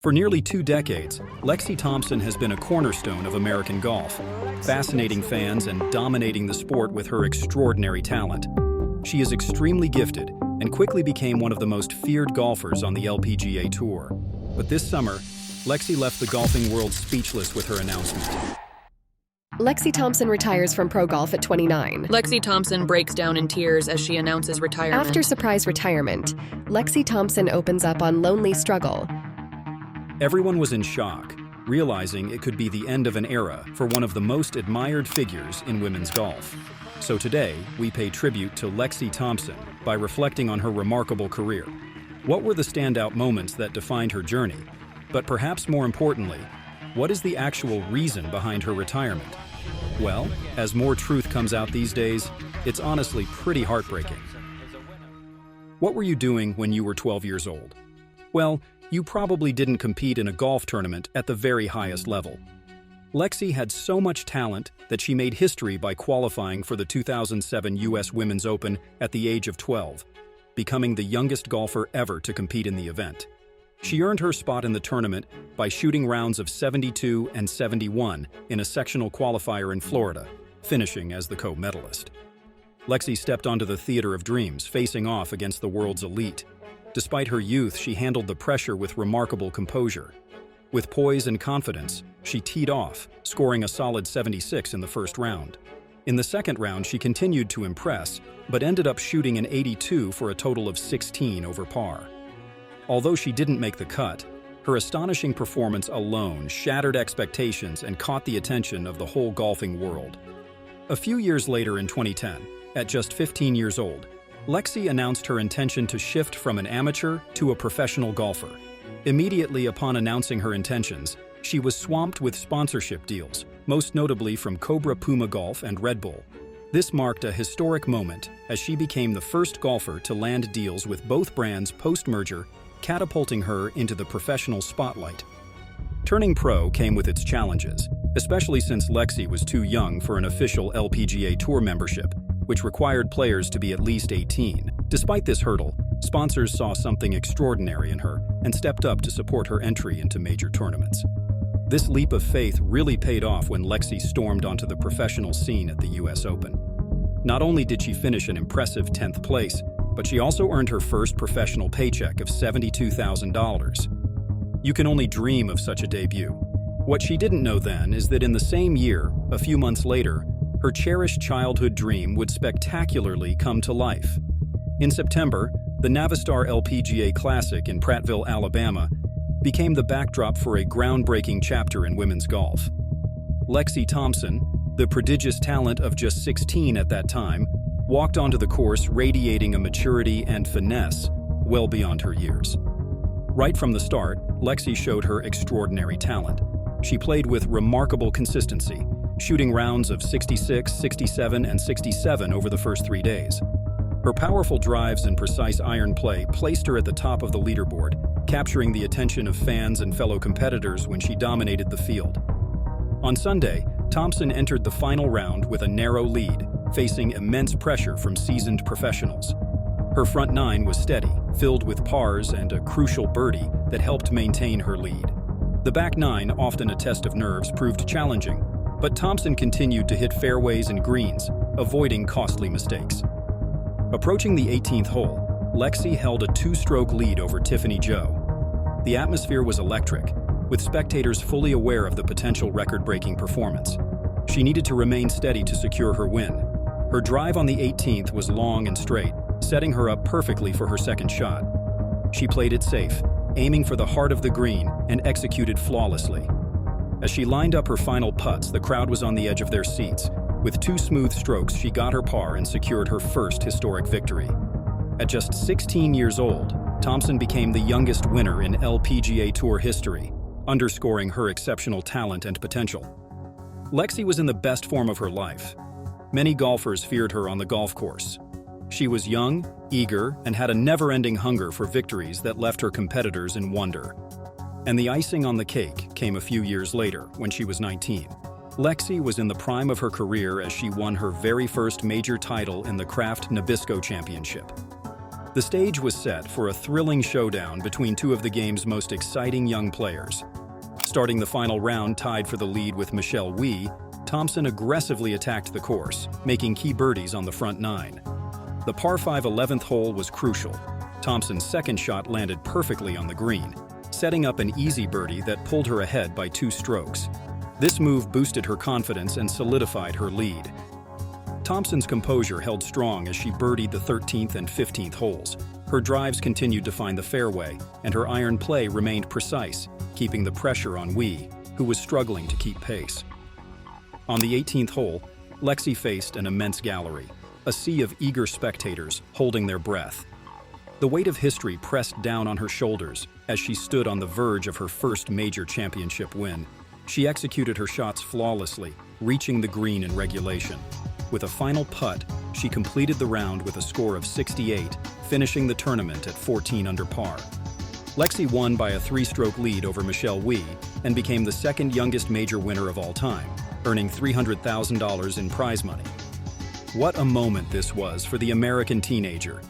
For nearly 2 decades, Lexi Thompson has been a cornerstone of American golf, fascinating fans and dominating the sport with her extraordinary talent. She is extremely gifted and quickly became one of the most feared golfers on the LPGA Tour. But this summer, Lexi left the golfing world speechless with her announcement. Lexi Thompson retires from pro golf at 29. Lexi Thompson breaks down in tears as she announces retirement. After surprise retirement, Lexi Thompson opens up on lonely struggle. Everyone was in shock, realizing it could be the end of an era for one of the most admired figures in women's golf. So today, we pay tribute to Lexi Thompson by reflecting on her remarkable career. What were the standout moments that defined her journey? But perhaps more importantly, what is the actual reason behind her retirement? Well, as more truth comes out these days, it's honestly pretty heartbreaking. What were you doing when you were 12 years old? Well, you probably didn't compete in a golf tournament at the very highest level. Lexi had so much talent that she made history by qualifying for the 2007 U.S. Women's Open at the age of 12, becoming the youngest golfer ever to compete in the event. She earned her spot in the tournament by shooting rounds of 72 and 71 in a sectional qualifier in Florida, finishing as the co-medalist. Lexi stepped onto the theater of dreams, facing off against the world's elite. Despite her youth, she handled the pressure with remarkable composure. With poise and confidence, she teed off, scoring a solid 76 in the first round. In the second round, she continued to impress, but ended up shooting an 82 for a total of 16 over par. Although she didn't make the cut, her astonishing performance alone shattered expectations and caught the attention of the whole golfing world. A few years later in 2010, at just 15 years old, Lexi announced her intention to shift from an amateur to a professional golfer. Immediately upon announcing her intentions, she was swamped with sponsorship deals, most notably from Cobra Puma Golf and Red Bull. This marked a historic moment as she became the first golfer to land deals with both brands post-merger, catapulting her into the professional spotlight. Turning pro came with its challenges, especially since Lexi was too young for an official LPGA Tour membership, which required players to be at least 18. Despite this hurdle, sponsors saw something extraordinary in her and stepped up to support her entry into major tournaments. This leap of faith really paid off when Lexi stormed onto the professional scene at the US Open. Not only did she finish an impressive 10th place, but she also earned her first professional paycheck of $72,000. You can only dream of such a debut. What she didn't know then is that in the same year, a few months later, her cherished childhood dream would spectacularly come to life. In September, the Navistar LPGA Classic in Prattville, Alabama, became the backdrop for a groundbreaking chapter in women's golf. Lexi Thompson, the prodigious talent of just 16 at that time, walked onto the course radiating a maturity and finesse well beyond her years. Right from the start, Lexi showed her extraordinary talent. She played with remarkable consistency, shooting rounds of 66, 67, and 67 over the first 3 days. Her powerful drives and precise iron play placed her at the top of the leaderboard, capturing the attention of fans and fellow competitors when she dominated the field. On Sunday, Thompson entered the final round with a narrow lead, facing immense pressure from seasoned professionals. Her front nine was steady, filled with pars and a crucial birdie that helped maintain her lead. The back nine, often a test of nerves, proved challenging, but Thompson continued to hit fairways and greens, avoiding costly mistakes. Approaching the 18th hole, Lexi held a 2-stroke lead over Tiffany Joe. The atmosphere was electric, with spectators fully aware of the potential record-breaking performance. She needed to remain steady to secure her win. Her drive on the 18th was long and straight, setting her up perfectly for her second shot. She played it safe, aiming for the heart of the green and executed flawlessly. As she lined up her final putts, the crowd was on the edge of their seats. With 2 smooth strokes, she got her par and secured her first historic victory. At just 16 years old, Thompson became the youngest winner in LPGA Tour history, underscoring her exceptional talent and potential. Lexi was in the best form of her life. Many golfers feared her on the golf course. She was young, eager, and had a never-ending hunger for victories that left her competitors in wonder. And the icing on the cake came a few years later, when she was 19. Lexi was in the prime of her career as she won her very first major title in the Kraft Nabisco Championship. The stage was set for a thrilling showdown between two of the game's most exciting young players. Starting the final round tied for the lead with Michelle Wie, Thompson aggressively attacked the course, making key birdies on the front nine. The par 5 11th hole was crucial. Thompson's second shot landed perfectly on the green, setting up an easy birdie that pulled her ahead by 2 strokes. This move boosted her confidence and solidified her lead. Thompson's composure held strong as she birdied the 13th and 15th holes. Her drives continued to find the fairway, and her iron play remained precise, keeping the pressure on Wie, who was struggling to keep pace. On the 18th hole, Lexi faced an immense gallery, a sea of eager spectators holding their breath. The weight of history pressed down on her shoulders as she stood on the verge of her first major championship win. She executed her shots flawlessly, reaching the green in regulation. With a final putt, she completed the round with a score of 68, finishing the tournament at 14 under par. Lexi won by a 3-stroke lead over Michelle Wie and became the second youngest major winner of all time, earning $300,000 in prize money. What a moment this was for the American teenager.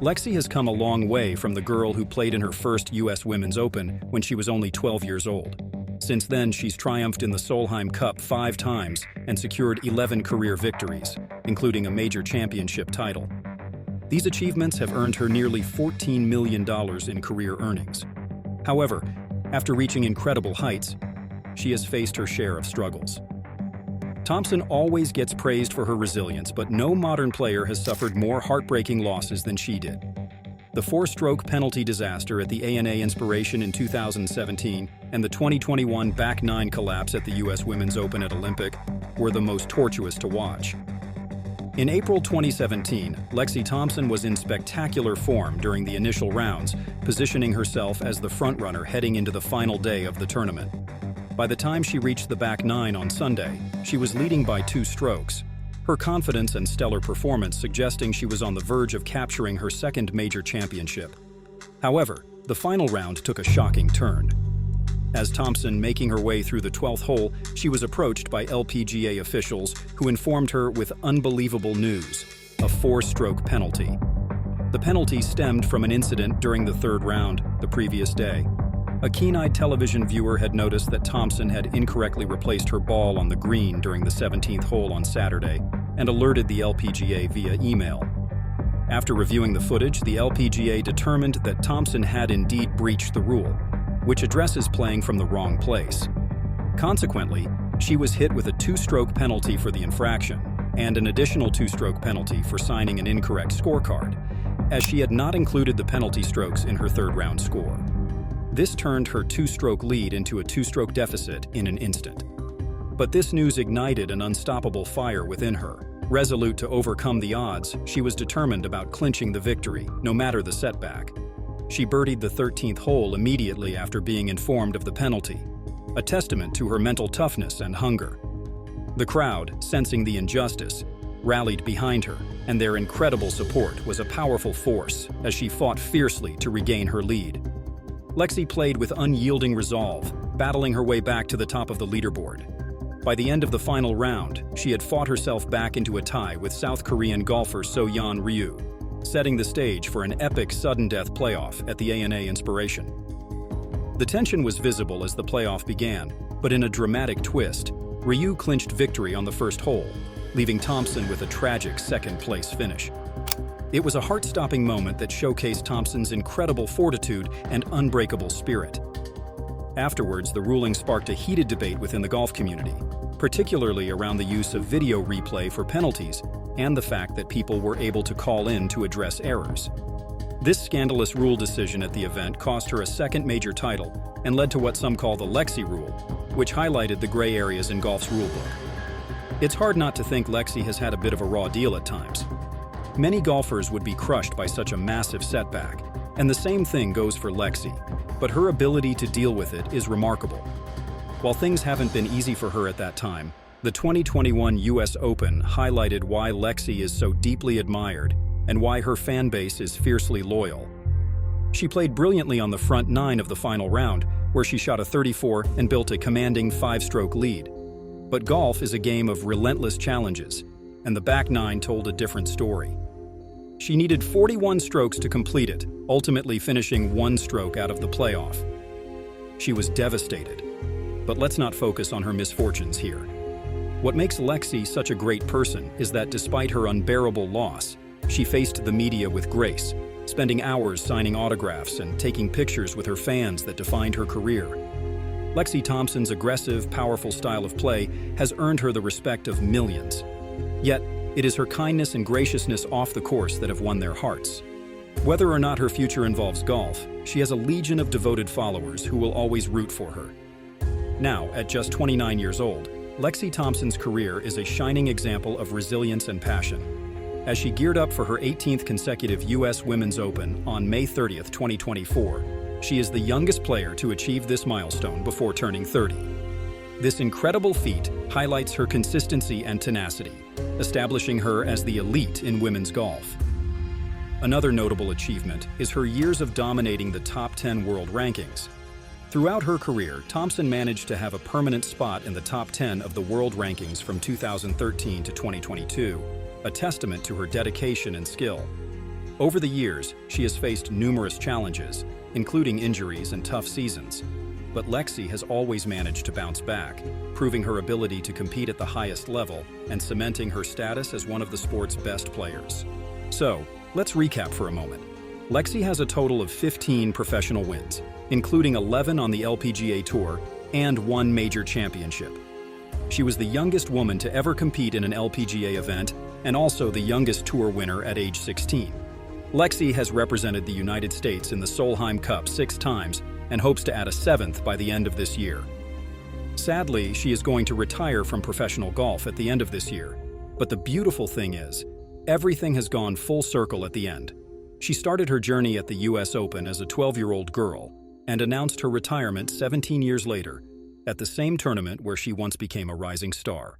Lexi has come a long way from the girl who played in her first U.S. Women's Open when she was only 12 years old. Since then, she's triumphed in the Solheim Cup 5 times and secured 11 career victories, including a major championship title. These achievements have earned her nearly $14 million in career earnings. However, after reaching incredible heights, she has faced her share of struggles. Thompson always gets praised for her resilience, but no modern player has suffered more heartbreaking losses than she did. The 4-stroke penalty disaster at the ANA Inspiration in 2017 and the 2021 back nine collapse at the U.S. Women's Open at Olympic were the most tortuous to watch. In April 2017, Lexi Thompson was in spectacular form during the initial rounds, positioning herself as the frontrunner heading into the final day of the tournament. By the time she reached the back nine on Sunday, she was leading by 2 strokes. Her confidence and stellar performance suggesting she was on the verge of capturing her second major championship. However, the final round took a shocking turn. As Thompson making her way through the 12th hole, she was approached by LPGA officials who informed her with unbelievable news: a 4-stroke penalty. The penalty stemmed from an incident during the 3rd round the previous day. A keen-eyed television viewer had noticed that Thompson had incorrectly replaced her ball on the green during the 17th hole on Saturday and alerted the LPGA via email. After reviewing the footage, the LPGA determined that Thompson had indeed breached the rule, which addresses playing from the wrong place. Consequently, she was hit with a 2-stroke penalty for the infraction and an additional 2-stroke penalty for signing an incorrect scorecard, as she had not included the penalty strokes in her 3rd round score. This turned her 2-stroke lead into a 2-stroke deficit in an instant. But this news ignited an unstoppable fire within her. Resolute to overcome the odds, she was determined about clinching the victory, no matter the setback. She birdied the 13th hole immediately after being informed of the penalty, a testament to her mental toughness and hunger. The crowd, sensing the injustice, rallied behind her, and their incredible support was a powerful force as she fought fiercely to regain her lead. Lexi played with unyielding resolve, battling her way back to the top of the leaderboard. By the end of the final round, she had fought herself back into a tie with South Korean golfer So-yeon Ryu, setting the stage for an epic sudden-death playoff at the ANA Inspiration. The tension was visible as the playoff began, but in a dramatic twist, Ryu clinched victory on the 1st hole, leaving Thompson with a tragic 2nd-place finish. It was a heart-stopping moment that showcased Thompson's incredible fortitude and unbreakable spirit. Afterwards, the ruling sparked a heated debate within the golf community, particularly around the use of video replay for penalties and the fact that people were able to call in to address errors. This scandalous rule decision at the event cost her a 2nd major title and led to what some call the Lexi rule, which highlighted the gray areas in golf's rulebook. It's hard not to think Lexi has had a bit of a raw deal at times. Many golfers would be crushed by such a massive setback, and the same thing goes for Lexi, but her ability to deal with it is remarkable. While things haven't been easy for her at that time, the 2021 U.S. Open highlighted why Lexi is so deeply admired and why her fan base is fiercely loyal. She played brilliantly on the front nine of the final round, where she shot a 34 and built a commanding 5-stroke lead. But golf is a game of relentless challenges, and the back nine told a different story. She needed 41 strokes to complete it, ultimately finishing 1 stroke out of the playoff. She was devastated. But let's not focus on her misfortunes here. What makes Lexi such a great person is that despite her unbearable loss, she faced the media with grace, spending hours signing autographs and taking pictures with her fans that defined her career. Lexi Thompson's aggressive, powerful style of play has earned her the respect of millions. Yet, it is her kindness and graciousness off the course that have won their hearts. Whether or not her future involves golf, she has a legion of devoted followers who will always root for her. Now, at just 29 years old, Lexi Thompson's career is a shining example of resilience and passion. As she geared up for her 18th consecutive U.S. Women's Open on May 30, 2024, she is the youngest player to achieve this milestone before turning 30. This incredible feat highlights her consistency and tenacity, establishing her as the elite in women's golf. Another notable achievement is her years of dominating the top 10 world rankings. Throughout her career, Thompson managed to have a permanent spot in the top 10 of the world rankings from 2013 to 2022, a testament to her dedication and skill. Over the years, she has faced numerous challenges, including injuries and tough seasons. But Lexi has always managed to bounce back, proving her ability to compete at the highest level and cementing her status as one of the sport's best players. So, let's recap for a moment. Lexi has a total of 15 professional wins, including 11 on the LPGA Tour and 1 major championship. She was the youngest woman to ever compete in an LPGA event and also the youngest tour winner at age 16. Lexi has represented the United States in the Solheim Cup 6 times and hopes to add a 7th by the end of this year. Sadly, she is going to retire from professional golf at the end of this year. But the beautiful thing is, everything has gone full circle at the end. She started her journey at the US Open as a 12-year-old girl and announced her retirement 17 years later at the same tournament where she once became a rising star.